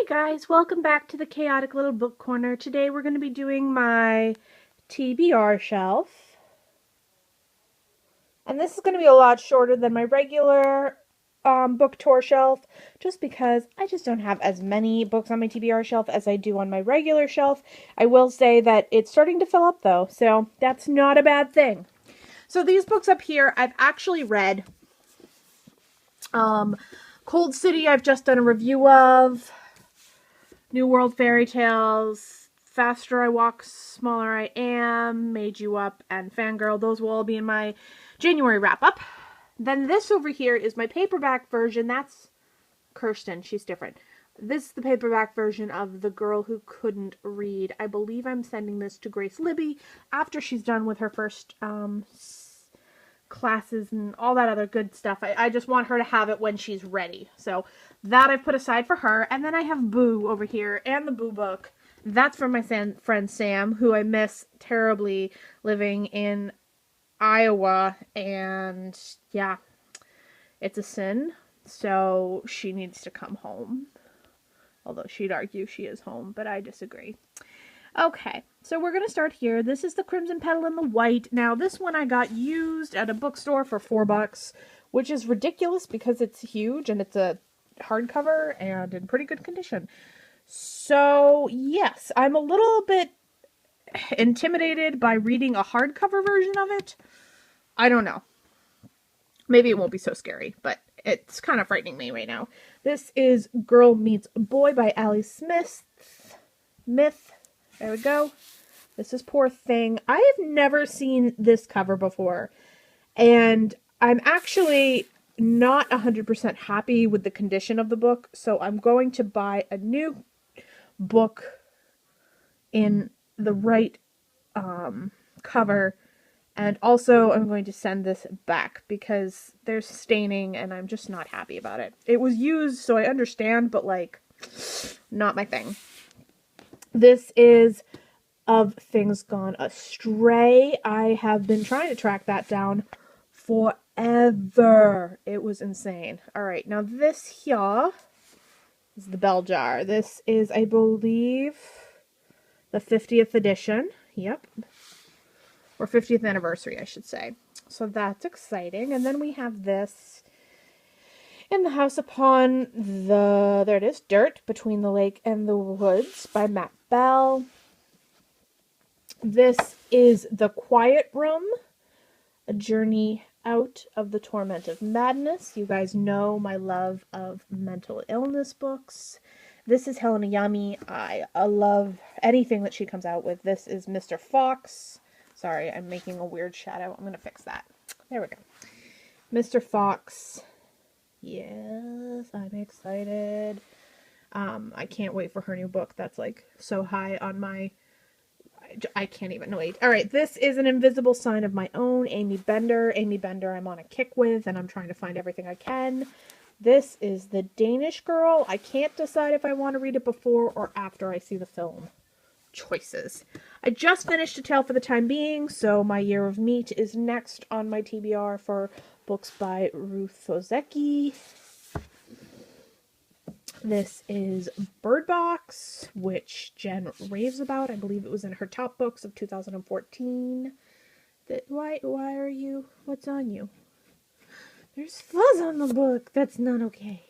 Guys, welcome back to the Chaotic Little Book Corner. Today we're going to be doing my TBR shelf. And this is going to be a lot shorter than my regular book tour shelf, just because I just don't have as many books on my TBR shelf as I do on my regular shelf. I will say that it's starting to fill up though, so that's not a bad thing. So these books up here I've actually read. Cold City I've just done a review of. New World Fairy Tales, Faster I Walk, Smaller I Am, Made You Up, and Fangirl. Those will all be in my January wrap-up. Then this over here is my paperback version. That's Kirsten. She's different. This is the paperback version of The Girl Who Couldn't Read. I believe I'm sending this to Grace Libby after she's done with her first classes and all that other good stuff. I just want her to have it when she's ready. So that I've put aside for her. And then I have Boo over here and the Boo book. That's from my friend Sam, who I miss terribly, living in Iowa. And yeah, it's a sin. So she needs to come home. Although she'd argue she is home, but I disagree. Okay, so we're going to start here. This is the Crimson Petal in the White. Now, this one I got used at a bookstore for $4, which is ridiculous because it's huge and it's a hardcover and in pretty good condition. So, yes, I'm a little bit intimidated by reading a hardcover version of it. I don't know. Maybe it won't be so scary, but it's kind of frightening me right now. This is Girl Meets Boy by Allie Smith. There we go. This is Poor Thing. I have never seen this cover before, and I'm actually not 100% happy with the condition of the book, so I'm going to buy a new book in the right cover, and also I'm going to send this back because there's staining and I'm just not happy about it. It was used, so I understand, but like, not my thing. This is Of Things Gone Astray. I have been trying to track that down forever. It was insane. Alright, now this here is the Bell Jar. This is, I believe, the 50th edition. Yep. Or 50th anniversary, I should say. So that's exciting. And then we have this, In the House Upon the, there it is, Dirt, Between the Lake and the Woods by Matt Bell. This is The Quiet Room, A Journey Out of the Torment of Madness. You guys know my love of mental illness books. This is Helena Yami. I love anything that she comes out with. This is Mr. Fox. Sorry, I'm making a weird shadow. I'm going to fix that. There we go. Mr. Fox. Yes, I'm excited. I can't wait for her new book. That's like so high on my... I can't even wait. Alright, this is An Invisible Sign of My Own, Amy Bender. Amy Bender I'm on a kick with, and I'm trying to find everything I can. This is The Danish Girl. I can't decide if I want to read it before or after I see the film. Choices. I just finished A Tale for the Time Being, so my Year of Meat is next on my TBR for books by Ruth Ozeki. This is Bird Box, which Jen raves about. I believe it was in her top books of 2014. Why are you? What's on you? There's fuzz on the book. That's not okay.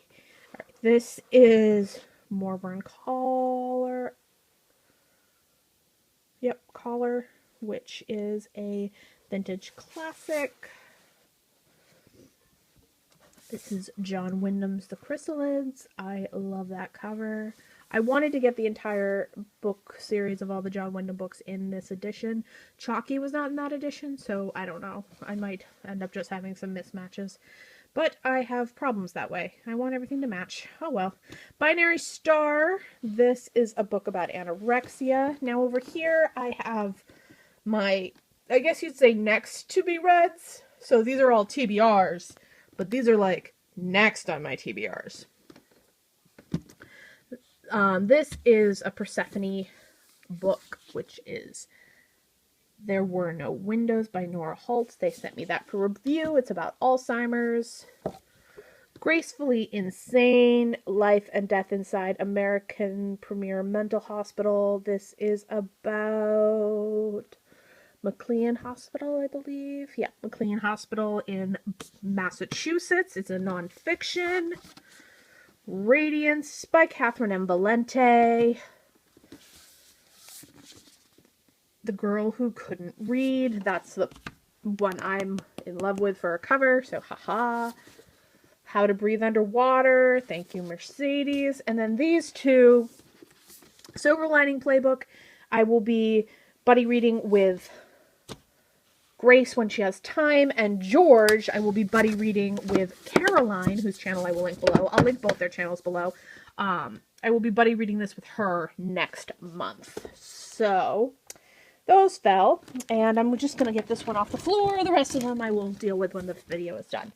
Alright, this is Morburn Collar. Yep, Collar, which is a vintage classic. This is John Wyndham's The Chrysalids. I love that cover. I wanted to get the entire book series of all the John Wyndham books in this edition. Chalky was not in that edition, so I don't know. I might end up just having some mismatches. But I have problems that way. I want everything to match. Oh well. Binary Star. This is a book about anorexia. Now over here I have my, I guess you'd say next to be reads. So these are all TBRs. But these are like next on my TBRs. This is a Persephone book, which is There Were No Windows by Nora Holtz. They sent me that for review. It's about Alzheimer's. Gracefully Insane, Life and Death Inside American Premier Mental Hospital. This is about McLean Hospital, I believe. Yeah, McLean Hospital in Massachusetts. It's a nonfiction. Radiance by Catherine M. Valente. The Girl Who Couldn't Read. That's the one I'm in love with for a cover, so haha. How to Breathe Underwater. Thank you, Mercedes. And then these two, Silver Lining Playbook, I will be buddy reading with Grace when she has time, and George, I will be buddy reading with Caroline, whose channel I will link below. I'll link both their channels below. I will be buddy reading this with her next month. So, those fell, and I'm just going to get this one off the floor. The rest of them I will deal with when the video is done.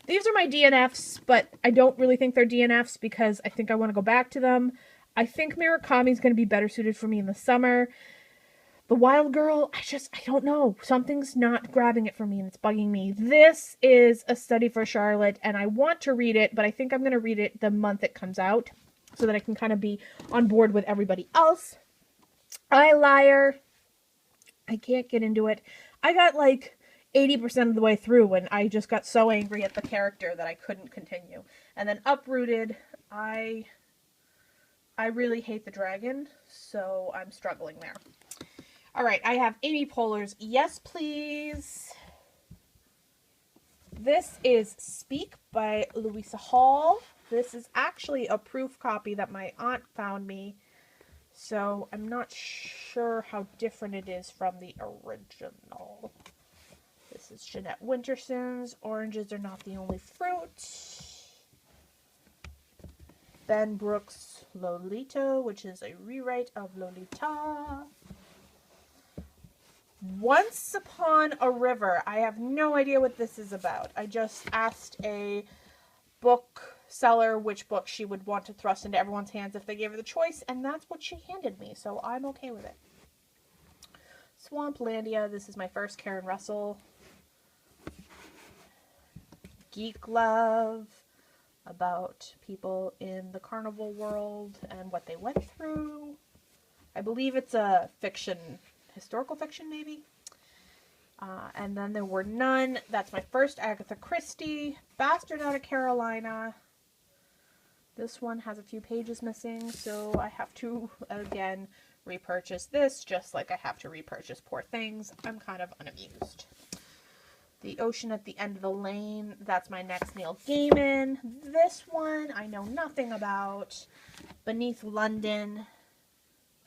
These are my DNFs, but I don't really think they're DNFs because I think I want to go back to them. I think Murakami is going to be better suited for me in the summer. The Wild Girl, I don't know. Something's not grabbing it for me and it's bugging me. This is A Study for Charlotte, and I want to read it, but I think I'm going to read it the month it comes out so that I can kind of be on board with everybody else. I Liar. I can't get into it. I got like 80% of the way through when I just got so angry at the character that I couldn't continue. And then Uprooted, I really hate the dragon, so I'm struggling there. Alright, I have Amy Poehler's Yes Please. This is Speak by Louisa Hall. This is actually a proof copy that my aunt found me, so I'm not sure how different it is from the original. This is Jeanette Winterson's Oranges Are Not the Only Fruit. Ben Brooks' Lolita, which is a rewrite of Lolita. Once Upon a River. I have no idea what this is about. I just asked a bookseller which book she would want to thrust into everyone's hands if they gave her the choice, and that's what she handed me, so I'm okay with it. Swamplandia. This is my first Karen Russell. Geek Love, about people in the carnival world and what they went through. I believe it's a fiction, historical fiction maybe. And then There Were None. That's my first Agatha Christie. Bastard Out of Carolina. This one has a few pages missing, so I have to, again, repurchase this, just like I have to repurchase Poor Things. I'm kind of unamused. The Ocean at the End of the Lane. That's my next Neil Gaiman. This one I know nothing about. Beneath London.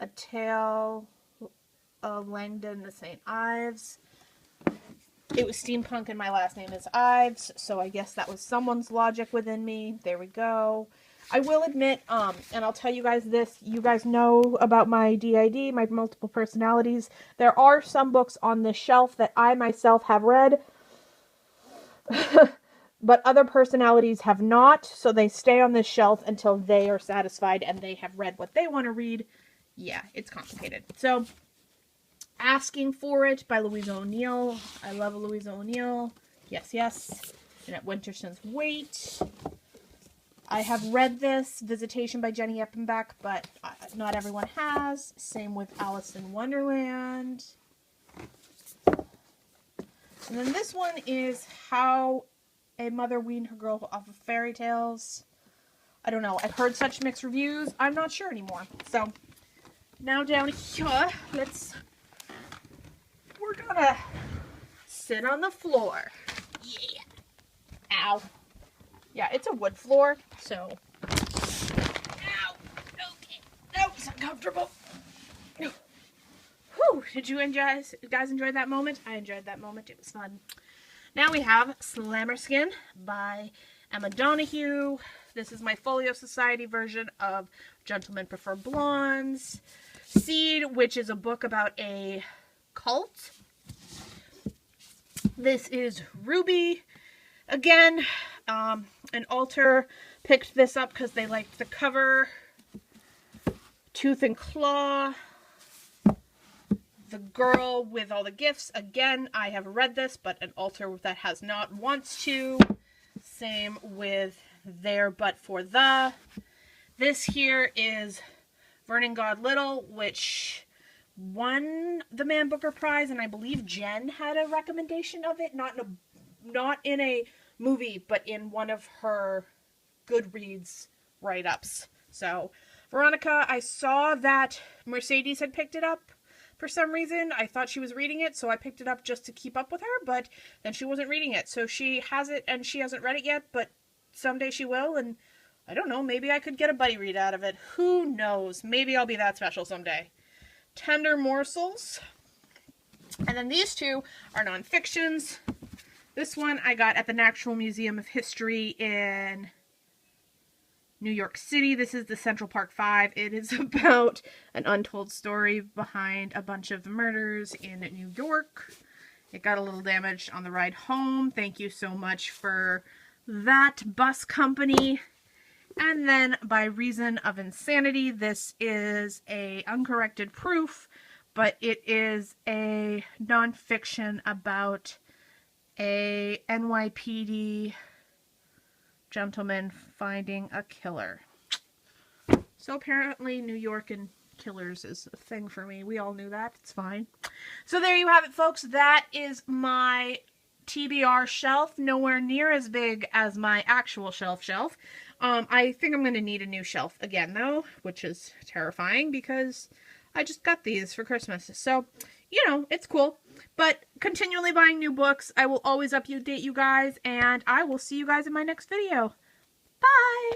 A Tale of Langdon the St. Ives. It was steampunk and my last name is Ives, so I guess that was someone's logic within me. There we go. I will admit, and I'll tell you guys this, you guys know about my DID, my multiple personalities. There are some books on this shelf that I myself have read, but other personalities have not, so they stay on this shelf until they are satisfied and they have read what they want to read. Yeah, it's complicated. So, Asking for It by Louisa O'Neill. I love Louisa O'Neill. Yes, yes. Jeanette Winterson's Wait. I have read this, Visitation by Jenny Eppenbeck, but not everyone has. Same with Alice in Wonderland. And then this one is How a Mother Weaned Her Girl Off of Fairy Tales. I don't know. I've heard such mixed reviews. I'm not sure anymore. So, now down here, we're gonna sit on the floor. Yeah. Ow. Yeah, it's a wood floor, so. Ow. Okay. Oh, it's uncomfortable. Whew. Did you guys enjoy that moment? I enjoyed that moment. It was fun. Now we have Slammerskin by Emma Donoghue. This is my Folio Society version of Gentlemen Prefer Blondes. Seed, which is a book about a cult. This is Ruby. Again, an alter picked this up because they liked the cover. Tooth and Claw. The Girl with All the Gifts. Again, I have read this, but an alter that has not wants to. Same with there but for the. This here is Vernon God Little, which won the Man Booker Prize, and I believe Jen had a recommendation of it, not in a movie, but in one of her Goodreads write-ups. So, Veronica, I saw that Mercedes had picked it up for some reason. I thought she was reading it, so I picked it up just to keep up with her, but then she wasn't reading it. So she has it, and she hasn't read it yet, but someday she will, and I don't know, maybe I could get a buddy read out of it. Who knows? Maybe I'll be that special someday. Tender Morsels. And then these two are nonfictions. This one I got at the Natural Museum of History in New York City. This is the Central Park 5. It is about an untold story behind a bunch of murders in New York. It got a little damaged on the ride home. Thank you so much for that, bus company. And then By Reason of Insanity. This is a uncorrected proof, but it is a nonfiction about a NYPD gentleman finding a killer. So apparently New York and killers is a thing for me. We all knew that. It's fine. So there you have it, folks. That is my TBR shelf. Nowhere near as big as my actual shelf. I think I'm going to need a new shelf again, though, which is terrifying because I just got these for Christmas. So, you know, it's cool. But continually buying new books. I will always update you guys, and I will see you guys in my next video. Bye!